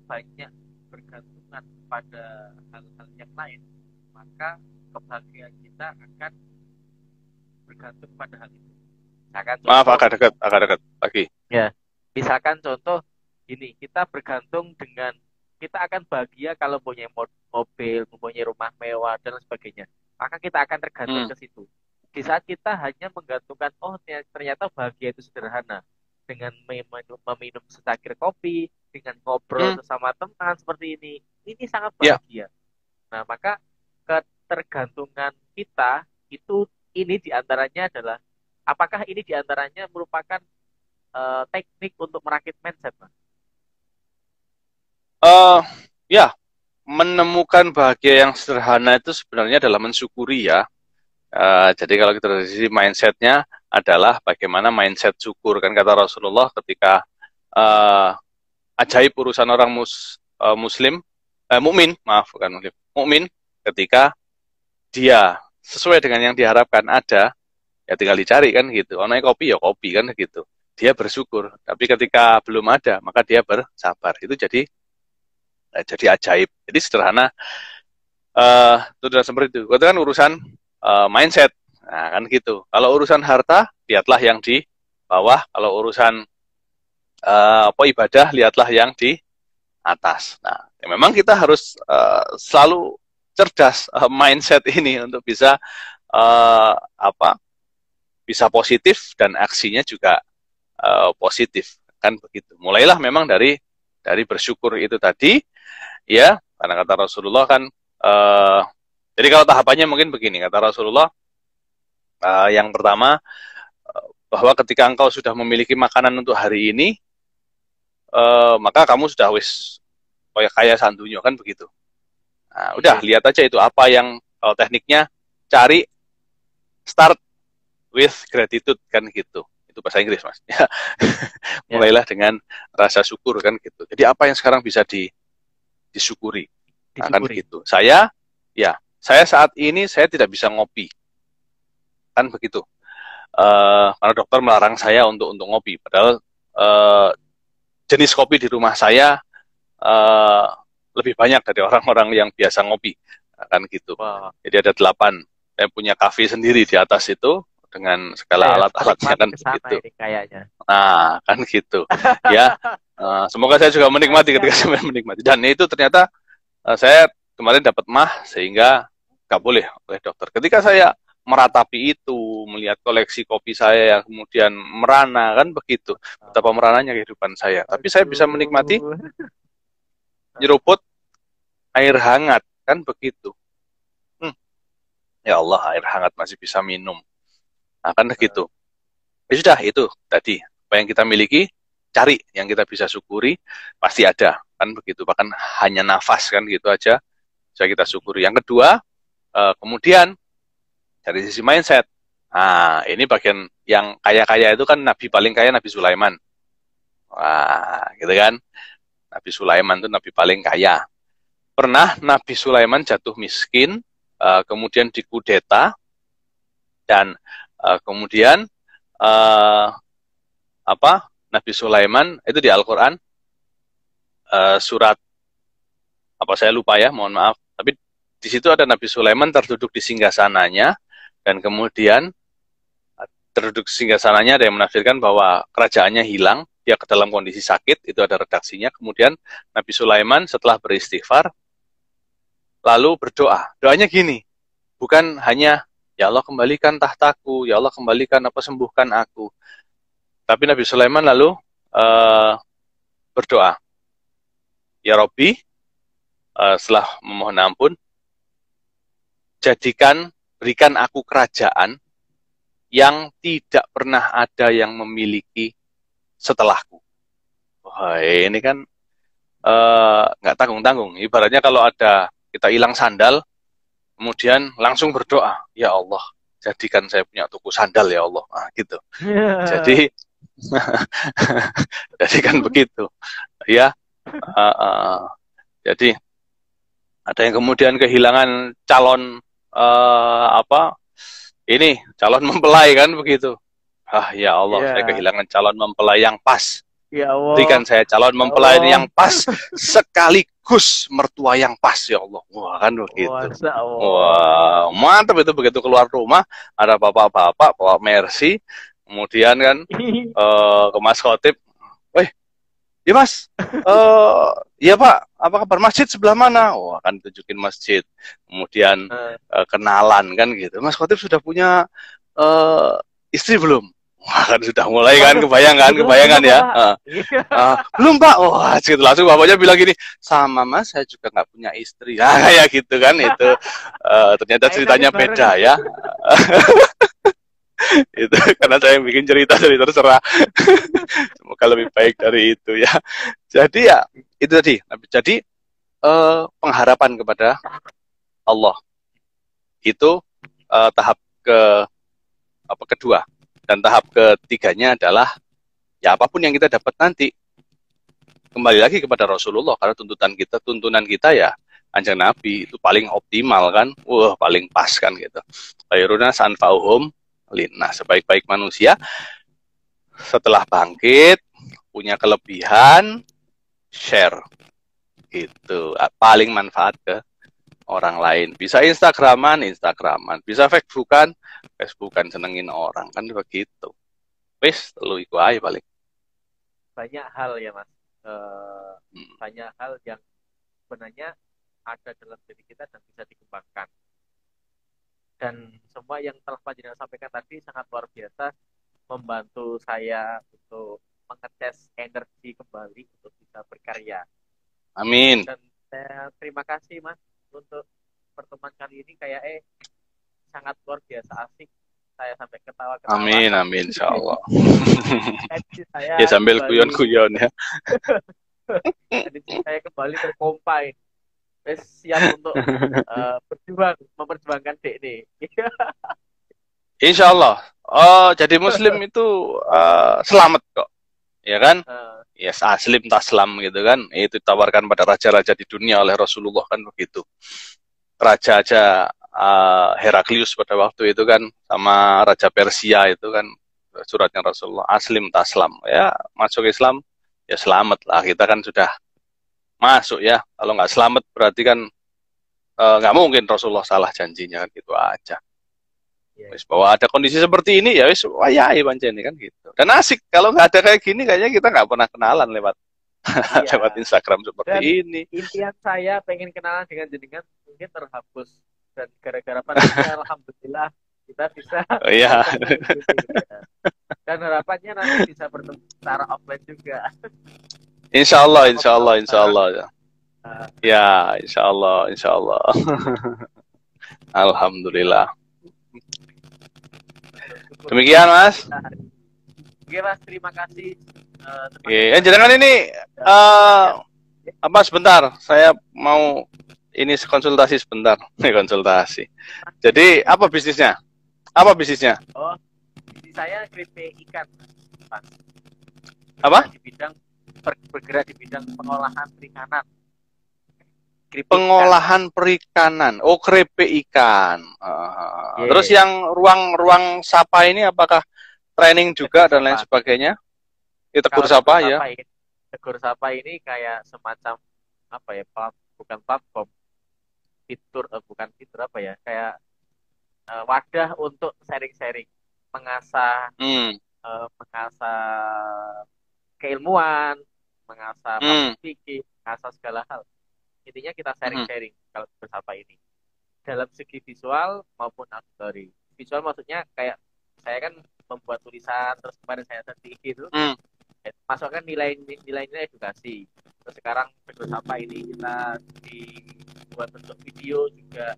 banyak bergantungan pada hal-hal yang lain, maka kebahagiaan kita akan bergantung pada hal itu. Misalkan maaf, agak dekat lagi. Ya, misalkan contoh ini, kita bergantung dengan kita akan bahagia kalau punya mobil, mempunyai rumah mewah dan sebagainya. Maka kita akan tergantung ke situ. Di saat kita hanya menggantungkan, oh ternyata bahagia itu sederhana, dengan meminum secangkir kopi, dengan ngobrol sesama teman seperti ini sangat bahagia. Nah, maka ketergantungan kita itu ini diantaranya adalah, apakah ini diantaranya merupakan teknik untuk merakit mindset, Mas? Ya, menemukan bahagia yang sederhana itu sebenarnya adalah mensyukuri ya. Jadi kalau kita dari sisi mindsetnya adalah bagaimana mindset syukur, kan kata Rasulullah ketika ajaib urusan orang mukmin ketika dia sesuai dengan yang diharapkan ada, ya tinggal dicari kan gitu. Ono kopi ya kopi kan gitu. Dia bersyukur. Tapi ketika belum ada, maka dia bersabar. Itu jadi ajaib. Jadi sederhana. Itu sudah seperti itu. Itu kan urusan mindset. Nah, kan gitu. Kalau urusan harta, lihatlah yang di bawah. Kalau urusan ibadah, lihatlah yang di atas. Nah, ya memang kita harus selalu cerdas mindset ini untuk bisa bisa positif dan aksinya juga positif, kan begitu. Mulailah memang dari bersyukur itu tadi, ya, karena kata Rasulullah kan. Jadi kalau tahapannya mungkin begini, kata Rasulullah, yang pertama bahwa ketika engkau sudah memiliki makanan untuk hari ini, maka kamu sudah kaya sandunya, kan begitu. Nah, udah lihat aja itu apa yang kalau tekniknya cari start with gratitude, kan gitu. Itu bahasa Inggris, Mas. Mulailah dengan rasa syukur, kan gitu. Jadi apa yang sekarang bisa disyukuri. Nah, kan gitu. Saya saat ini saya tidak bisa ngopi, kan begitu. Karena dokter melarang saya untuk ngopi. Padahal jenis kopi di rumah saya lebih banyak dari orang-orang yang biasa ngopi, kan gitu. Wow. Jadi ada 8. Saya punya kafe sendiri di atas itu, dengan segala alat-alatnya kan begitu. Ini kayaknya. Nah, kan gitu. Ya, semoga saya juga menikmati ketika saya menikmati. Dan itu ternyata saya kemarin dapat mah sehingga nggak boleh oleh dokter. Ketika saya meratapi itu, melihat koleksi kopi saya yang kemudian merana, kan begitu. Betapa merananya kehidupan saya. Tapi saya bisa menikmati nyeruput air hangat, kan begitu. Ya Allah, air hangat masih bisa minum. Nah, kan begitu. Ya sudah, itu tadi. Apa yang kita miliki, cari. Yang kita bisa syukuri, pasti ada. Kan begitu. Bahkan hanya nafas, kan gitu aja. Bisa kita syukuri. Yang kedua, kemudian, dari sisi mindset. Nah, ini bagian yang kaya-kaya itu kan Nabi paling kaya, Nabi Sulaiman. Wah, gitu kan. Nabi Sulaiman itu Nabi paling kaya. Pernah Nabi Sulaiman jatuh miskin, kemudian dikudeta, dan kemudian Nabi Sulaiman itu di Al-Quran surat apa saya lupa ya, mohon maaf, tapi di situ ada Nabi Sulaiman terduduk di singgasananya, dan kemudian terduduk di singgasananya ada yang menafsirkan bahwa kerajaannya hilang, dia ke dalam kondisi sakit, itu ada redaksinya. Kemudian Nabi Sulaiman setelah beristighfar lalu berdoa. Doanya gini, bukan hanya ya Allah kembalikan tahtaku, ya Allah kembalikan sembuhkan aku. Tapi Nabi Sulaiman lalu berdoa, ya Robbi, setelah memohon ampun, berikan aku kerajaan yang tidak pernah ada yang memiliki setelahku. Wah, ini kan nggak tanggung-tanggung. Ibaratnya kalau ada kita hilang sandal, kemudian langsung berdoa, ya Allah, jadikan saya punya tuku sandal ya Allah. Nah, gitu. Jadi, jadi kan begitu. Ya, jadi ada yang kemudian kehilangan calon calon mempelai, kan begitu. Ya Allah, saya kehilangan calon mempelai yang pas. Ya Allah. Berikan saya calon mempelai yang pas, sekaligus mertua yang pas, ya Allah. Wah, kan begitu. Wah, mantap itu. Begitu keluar rumah, ada bapak-bapak bawa Mercy, kemudian kan ke Mas Khotib, weh, ya Mas, ya Pak, apa kabar, masjid sebelah mana? Wah, kan tunjukin masjid. Kemudian kenalan, kan gitu. Mas Khotib sudah punya istri belum? Wah, kan sudah mulai kan, kebayangan ya. Belum Pak. Wah, gitu. Langsung bapaknya bilang gini, sama Mas, saya juga nggak punya istri. Kayak gitu kan, itu ternyata ceritanya beda ya. Itu karena saya yang bikin cerita, jadi terserah. Semoga lebih baik dari itu ya. Jadi ya, itu tadi. Jadi pengharapan kepada Allah itu tahap kedua. Dan tahap ketiganya adalah ya apapun yang kita dapat nanti kembali lagi kepada Rasulullah, karena tuntunan kita ya Kanjeng Nabi itu paling optimal kan, paling pas kan gitu. Khairuna sanfa'uhum linnas, sebaik-baik manusia setelah bangkit punya kelebihan, share gitu, paling manfaat ke orang lain. Bisa Instagraman, bisa Facebookan, senengin orang, kan begitu. Wis, lu iku aja balik. Banyak hal ya Mas, banyak hal yang sebenarnya ada dalam diri kita dan bisa dikembangkan. Dan semua yang telah Panjenengan sampaikan tadi sangat luar biasa, membantu saya untuk mengetes energi kembali untuk bisa berkarya. Amin. Dan saya terima kasih Mas untuk pertemuan kali ini, kayak sangat luar biasa asik. Saya sampai ketawa-ketawa. Amin, insyaallah. Ya sambil guyon-guyon ya. Saya kembali terpompa ini. Siap untuk memperjuangkan DD. Insyaallah. Jadi muslim itu selamat kok. Ya kan? Yes, aslim taslam gitu kan. Itu ditawarkan pada raja-raja di dunia oleh Rasulullah, kan begitu. Raja aja Heraklius pada waktu itu kan, sama Raja Persia itu kan, suratnya Rasulullah, aslim taslam, ya masuk Islam ya selamat lah. Kita kan sudah masuk ya, kalau nggak selamat berarti kan nggak mungkin Rasulullah salah janjinya, kan gitu aja. Iya, Wis bahwa ada kondisi seperti ini ya wis wayahe pancen kan gitu. Dan asik kalau nggak ada kayak gini kayaknya kita nggak pernah kenalan lewat iya. lewat Instagram seperti Dan ini. impian saya pengen kenalan dengan jenengan mungkin terhapus, dan gara-gara pandemi alhamdulillah kita bisa Oh, iya. ketemu gitu ya. Dan harapannya nanti bisa bertemu secara offline juga. Insya Allah, Bisa insya ngobrol Allah, insya bareng. Allah. Nah, Ya, insya Allah, insya Allah. Alhamdulillah. syukur Demikian Mas. kita hari ini. Oke Mas, terima kasih. Terima Oke, kasih jangan ini banyak. apa sebentar, saya mau ini konsultasi sebentar. Nih konsultasi. Jadi apa bisnisnya? Apa bisnisnya? Oh, di saya keripik ikan, Mas. Apa? Di bidang bergerak di bidang pengolahan perikanan. Keripik ikan. Pengolahan perikanan. Oh, keripik ikan. Yeah. Terus yang ruang sapa ini apakah training juga dan lain sebagainya? Itu tegur sapa ya. Tegur sapa ini kayak semacam apa ya? Bukan platform, bukan fitur apa ya? Kayak wadah untuk sharing-sharing, mengasah keilmuan, mengasah pikir, mengasah segala hal. Intinya kita sharing-sharing kalau bersapa ini dalam segi visual maupun auditory. Visual maksudnya kayak saya kan membuat tulisan, terus kemarin saya searching gitu, masukkan nilai-nilai edukasi. Terus sekarang bersama ini kita dibuat bentuk video juga,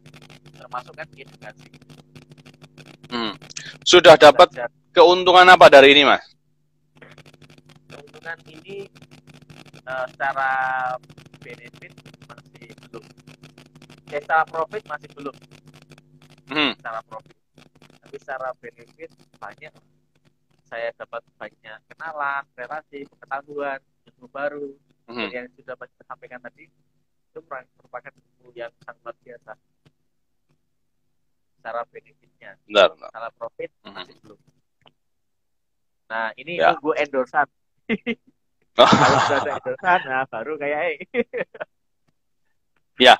termasuk kan edukasi. Sudah dapat keuntungan apa dari ini, Mas? Keuntungan ini secara benefit masih belum. Secara profit masih belum. Secara profit. Tapi secara benefit banyak. Saya dapat banyak kenalan, relasi, pengetahuan, ilmu baru. Dan yang sudah Mas sampaikan tadi itu merupakan ilmu yang sangat luar biasa. Secara benefitnya. Benar. Secara profit masih belum. Nah, ini nunggu endorsan. Kalau sudah ada endorsan, nah baru kayak ya,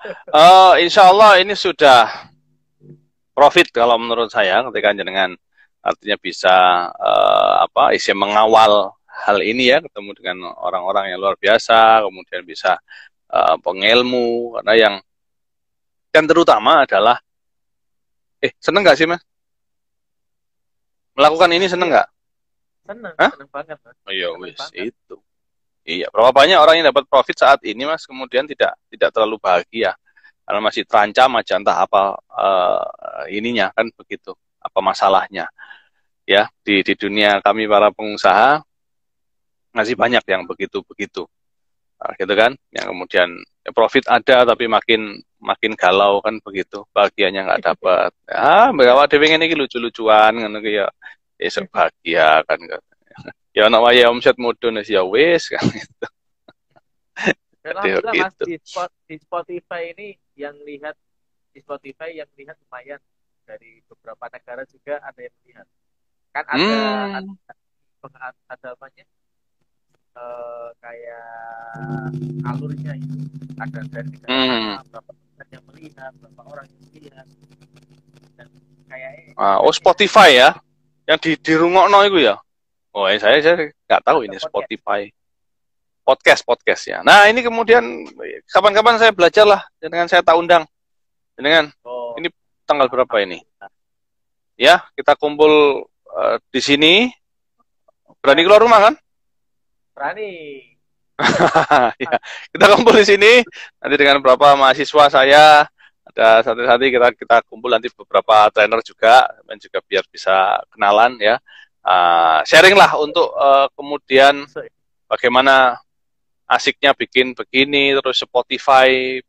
insya Allah ini sudah profit kalau menurut saya ketika jenengan artinya bisa mengawal hal ini ya, ketemu dengan orang-orang yang luar biasa, kemudian bisa pengilmu, karena yang terutama adalah seneng nggak sih Mas? Melakukan ini seneng nggak? Seneng banget Mas. Oh iya wis itu. Iya, berapa banyak orang yang dapat profit saat ini Mas, kemudian tidak terlalu bahagia karena masih terancam aja entah apa ininya kan begitu, apa masalahnya. Ya, di dunia kami para pengusaha masih banyak yang begitu-begitu. Nah, gitu kan, yang kemudian profit ada tapi makin galau kan begitu, bahagianya nggak dapat. Berapa dia pengen ini lucu-lucuan kan ya, esok bahagia kan. Ya anak waya omset mudun ya wes kan gitu. Alhamdulillah Mas, di Spotify ini yang lihat lumayan, dari beberapa negara juga ada yang lihat. Kan ada apanya? Kayak alurnya itu ada dari negara mana, berapa orang yang melihat, berapa orang yang melihat, dan kayak Spotify ya, yang dirungokno itu ya. Oh, saya nggak tahu ini Spotify. Podcast ya. Nah, ini kemudian kapan-kapan saya belajar lah dengan saya tak undang. Dengan ini tanggal berapa ini? Ya, kita kumpul di sini. Berani keluar rumah kan? Berani. Ya, kita kumpul di sini nanti dengan beberapa mahasiswa saya. Ada satu-satu kita kumpul nanti beberapa trainer juga, dan juga biar bisa kenalan ya. Sharing lah untuk kemudian bagaimana asiknya bikin begini, terus Spotify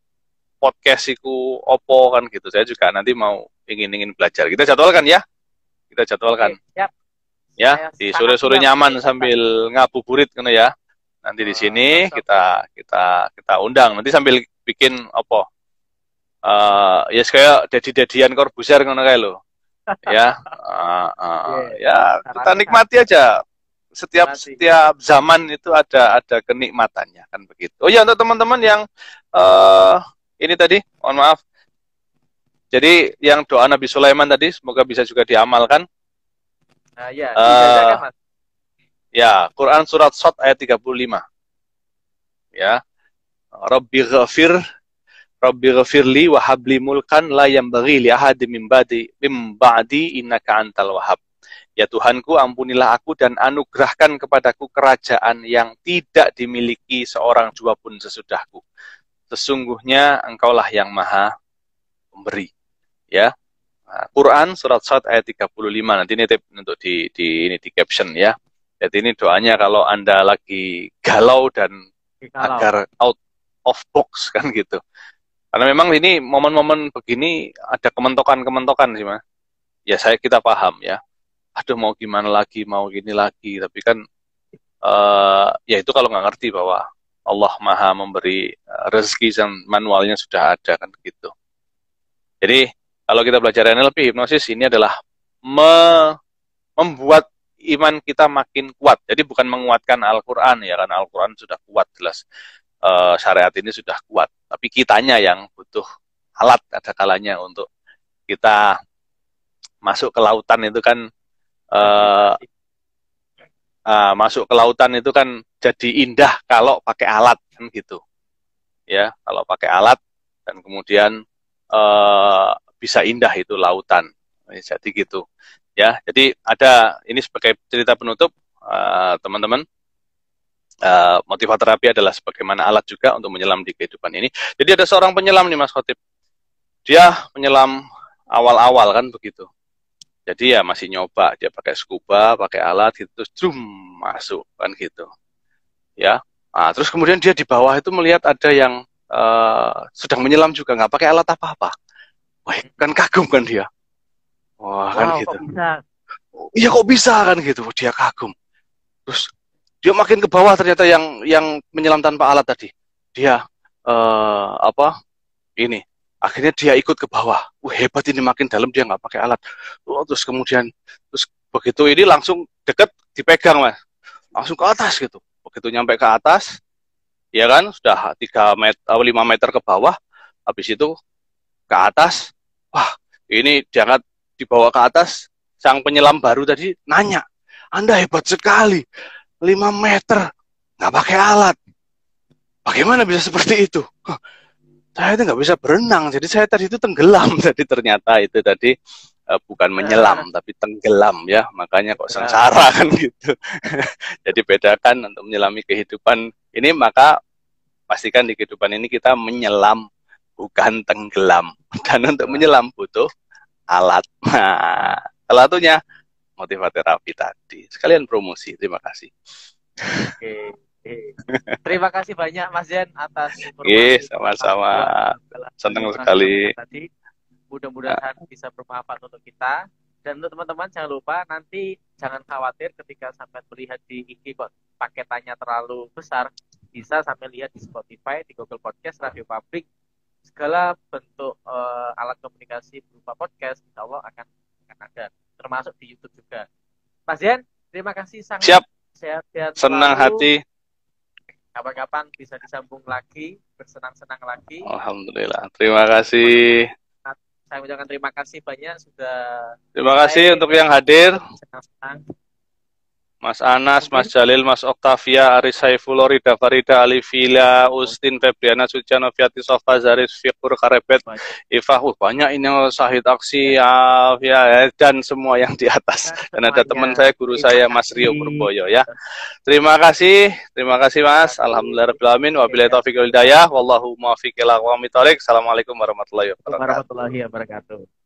podcast iku opo kan gitu. Saya juga nanti mau ingin belajar. Kita jadwalkan ya. Siap. Ya, di sore-sore nyaman sambil ngabuburit kan ya. Nanti di sini kita undang. Nanti sambil bikin opo. Ya kayak dedi-dedian Corbuzier ngono kae lho. Ya, ya kita nikmati aja. Setiap zaman itu ada kenikmatannya kan begitu. Oh ya, untuk teman-teman yang ini tadi, mohon maaf, Jadi yang doa Nabi Sulaiman tadi semoga bisa juga diamalkan. Nah, ya, dijajakan, Mas. Ya, Quran surat Shad ayat 35. Ya. Rabbi ghafirli wa habli mulkan la yanbaghi li ahadin min ba'di innaka antal wahhab. Ya Tuhanku, ampunilah aku dan anugerahkan kepadaku kerajaan yang tidak dimiliki seorang jua pun sesudahku. Sesungguhnya engkaulah yang maha pemberi. Ya. Nah, Quran surat Shad ayat 35. Nanti nitip untuk di caption ya. Jadi ini doanya kalau Anda lagi galau dan agar out of box kan gitu. Karena memang ini momen-momen begini ada kementokan-kementokan sih, Mas. Ya kita paham ya. Aduh mau gimana lagi, mau gini lagi. Tapi kan ya itu kalau nggak ngerti bahwa Allah maha memberi rezeki dan manualnya sudah ada kan gitu. Jadi kalau kita belajar NLP, hipnosis ini adalah membuat iman kita makin kuat. Jadi bukan menguatkan Al-Quran ya, karena Al-Quran sudah kuat jelas. Syariat ini sudah kuat. Tapi kitanya yang butuh alat ada kalanya untuk kita masuk ke lautan itu kan masuk ke lautan itu kan jadi indah kalau pakai alat kan gitu. Ya, kalau pakai alat dan kemudian bisa indah itu lautan. Jadi gitu. Ya, jadi ada ini sebagai cerita penutup teman-teman. Motivaterapi adalah sebagaimana alat juga untuk menyelam di kehidupan ini. Jadi ada seorang penyelam nih Mas Khotib. Dia menyelam awal-awal kan begitu. Jadi ya masih nyoba, dia pakai scuba, pakai alat gitu, terus zoom masuk kan gitu. Ya. Nah, terus kemudian dia di bawah itu melihat ada yang sedang menyelam juga nggak pakai alat apa-apa. Wah, kan kagum kan dia. Wah, kan gitu. Iya kok bisa kan gitu. Dia kagum. Terus dia makin ke bawah ternyata yang menyelam tanpa alat tadi. Dia ini akhirnya dia ikut ke bawah. Hebat ini makin dalam dia nggak pakai alat. Terus kemudian begitu ini langsung deket dipegang Mas. Langsung ke atas gitu. Begitu nyampe ke atas ya kan sudah 3 meter 5 meter ke bawah. Habis itu ke atas. Wah, ini diangkat dibawa ke atas. Sang penyelam baru tadi nanya, "Anda hebat sekali. 5 meter, nggak pakai alat. Bagaimana bisa seperti itu?" Saya itu nggak bisa berenang, jadi saya tadi itu tenggelam. Jadi ternyata itu tadi bukan menyelam, tapi tenggelam ya. Makanya kok sengsara kan gitu. Jadi bedakan untuk menyelami kehidupan ini, maka pastikan di kehidupan ini kita menyelam, bukan tenggelam. Dan untuk menyelam butuh alat. Nah, salah satunya motivaterapi tadi. Sekalian promosi, terima kasih. Oke. Terima kasih banyak Mas Zen atas informasi. Sama-sama. Senang sekali. Tadi mudah-mudahan bisa bermanfaat untuk kita. Dan untuk teman-teman jangan lupa nanti jangan khawatir ketika sampai melihat di IG kok paketannya terlalu besar, bisa sampai lihat di Spotify, di Google Podcast, Radio Public, segala bentuk alat komunikasi berupa podcast, insya Allah akan ada, termasuk di YouTube juga. Mas Zen, terima kasih sangat. Siap. Sehat-sehat senang selalu. Hati. Kapan-kapan bisa disambung lagi, bersenang-senang lagi. Alhamdulillah. Terima kasih. Saya ucapkan terima kasih banyak sudah. Terima kasih untuk yang hadir. Senang-senang. Mas Anas, Mas Jalil, Mas Oktavia, Aris Saiful, Rida Farida, Alivila, Ustin, Febriana, Suciano, Fiati, Sofa, Zaris, Fikur, Karebet, Ifah, banyak ini Sahid Aksi, ya, dan semua yang di atas. Dan ada teman saya, guru saya, Mas Rio Purboyo ya. Terima kasih Mas. Alhamdulillah Rabbil Alamin. Wabillahi taufiq wal hidayah. Wallahu muwaffiq ila aqwamit thoriq. Assalamualaikum warahmatullahi wabarakatuh.